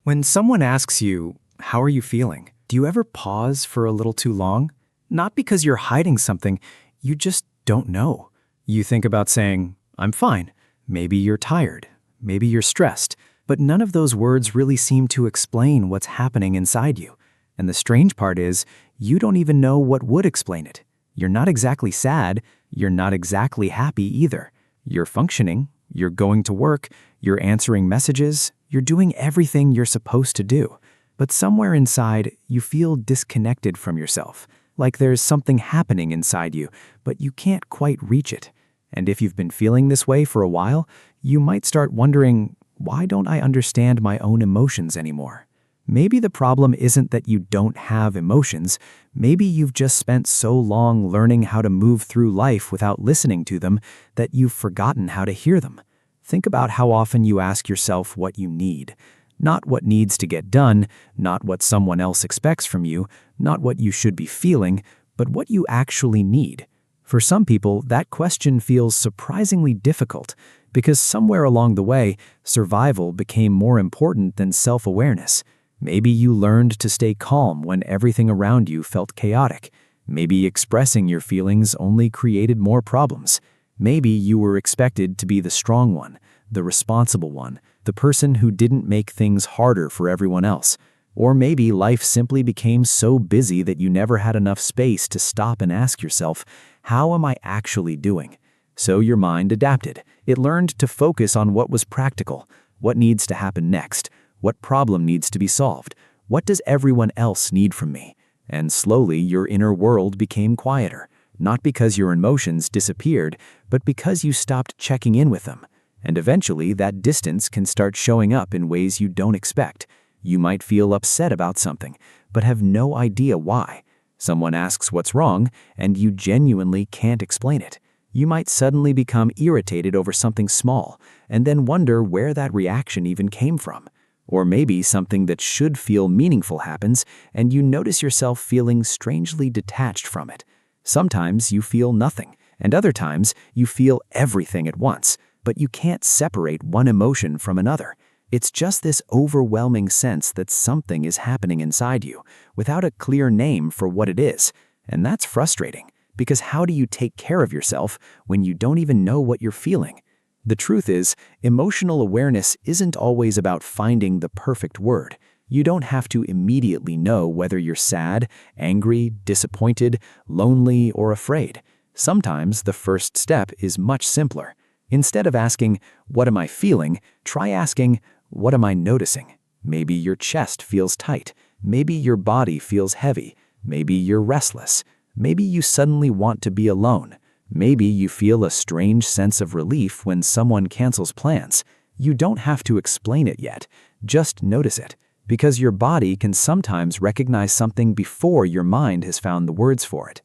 When someone asks you, "How are you feeling?" do you ever pause for a little too long? Not because you're hiding something, you just don't know. You think about saying, "I'm fine." Maybe you're tired. Maybe you're stressed. But none of those words really seem to explain what's happening inside you. And the strange part is, you don't even know what would explain it. You're not exactly sad. You're not exactly happy either. You're functioning. You're going to work. You're answering messages. You're doing everything you're supposed to do. But somewhere inside, you feel disconnected from yourself, like there's something happening inside you, but you can't quite reach it. And if you've been feeling this way for a while, you might start wondering, why don't I understand my own emotions anymore? Maybe the problem isn't that you don't have emotions. Maybe you've just spent so long learning how to move through life without listening to them that you've forgotten how to hear them. Think about how often you ask yourself what you need. Not what needs to get done, not what someone else expects from you, not what you should be feeling, but what you actually need. For some people, that question feels surprisingly difficult because somewhere along the way, survival became more important than self-awareness. Maybe you learned to stay calm when everything around you felt chaotic. Maybe expressing your feelings only created more problems. Maybe you were expected to be the strong one, the responsible one, the person who didn't make things harder for everyone else. Or maybe life simply became so busy that you never had enough space to stop and ask yourself, how am I actually doing? So your mind adapted. It learned to focus on what was practical, what needs to happen next, what problem needs to be solved, what does everyone else need from me? And slowly your inner world became quieter, not because your emotions disappeared, but because you stopped checking in with them. And eventually that distance can start showing up in ways you don't expect. You might feel upset about something, but have no idea why. Someone asks what's wrong, and you genuinely can't explain it. You might suddenly become irritated over something small, and then wonder where that reaction even came from. Or maybe something that should feel meaningful happens, and you notice yourself feeling strangely detached from it. Sometimes you feel nothing, and other times you feel everything at once, but you can't separate one emotion from another. It's just this overwhelming sense that something is happening inside you, without a clear name for what it is. And that's frustrating, because how do you take care of yourself when you don't even know what you're feeling? The truth is, emotional awareness isn't always about finding the perfect word. You don't have to immediately know whether you're sad, angry, disappointed, lonely, or afraid. Sometimes the first step is much simpler. Instead of asking, "What am I feeling?" try asking, "What am I noticing?" Maybe your chest feels tight. Maybe your body feels heavy. Maybe you're restless. Maybe you suddenly want to be alone. Maybe you feel a strange sense of relief when someone cancels plans. You don't have to explain it yet. Just notice it, because your body can sometimes recognize something before your mind has found the words for it.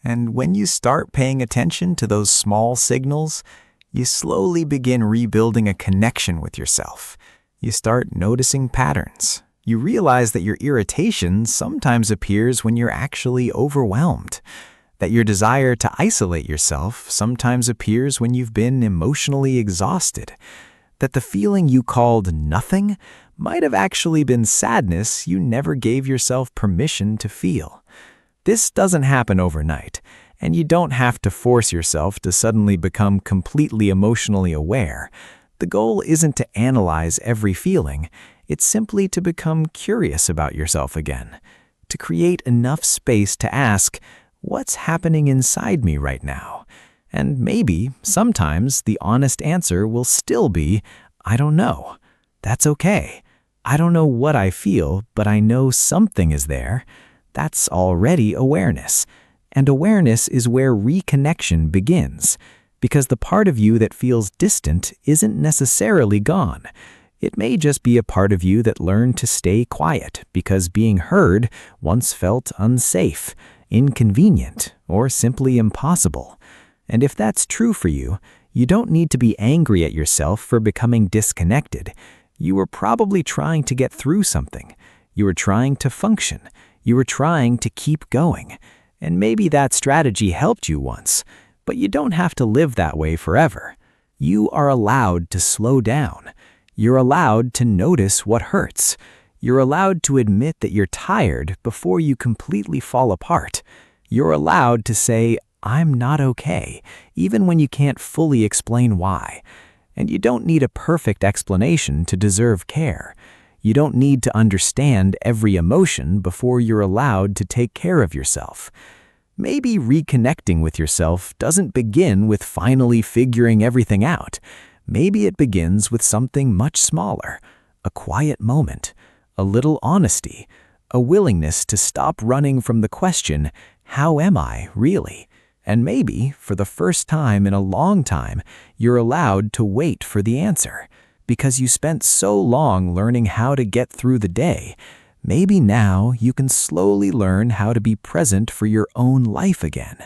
And when you start paying attention to those small signals, you slowly begin rebuilding a connection with yourself. You start noticing patterns. You realize that your irritation sometimes appears when you're actually overwhelmed. That your desire to isolate yourself sometimes appears when you've been emotionally exhausted. That the feeling you called nothing might have actually been sadness you never gave yourself permission to feel. This doesn't happen overnight, and you don't have to force yourself to suddenly become completely emotionally aware. The goal isn't to analyze every feeling. It's simply to become curious about yourself again, to create enough space to ask, what's happening inside me right now? And maybe, sometimes, the honest answer will still be, I don't know. That's okay. I don't know what I feel, but I know something is there. That's already awareness. And awareness is where reconnection begins, because the part of you that feels distant isn't necessarily gone. It may just be a part of you that learned to stay quiet because being heard once felt unsafe, inconvenient, or simply impossible. And if that's true for you, you don't need to be angry at yourself for becoming disconnected. You were probably trying to get through something. You were trying to function. You were trying to keep going. And maybe that strategy helped you once, but you don't have to live that way forever. You are allowed to slow down. You're allowed to notice what hurts. You're allowed to admit that you're tired before you completely fall apart. You're allowed to say, "I'm not okay," even when you can't fully explain why. And you don't need a perfect explanation to deserve care. You don't need to understand every emotion before you're allowed to take care of yourself. Maybe reconnecting with yourself doesn't begin with finally figuring everything out. Maybe it begins with something much smaller, a quiet moment, a little honesty, a willingness to stop running from the question, "How am I, really?" And maybe, for the first time in a long time, you're allowed to wait for the answer. Because you spent so long learning how to get through the day, maybe now you can slowly learn how to be present for your own life again.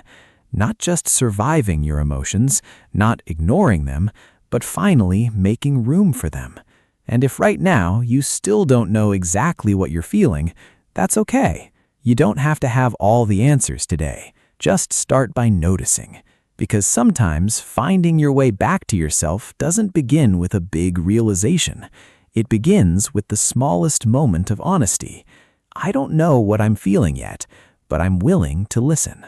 Not just surviving your emotions, not ignoring them, but finally making room for them. And if right now you still don't know exactly what you're feeling, that's okay. You don't have to have all the answers today. Just start by noticing. Because sometimes finding your way back to yourself doesn't begin with a big realization. It begins with the smallest moment of honesty. I don't know what I'm feeling yet, but I'm willing to listen.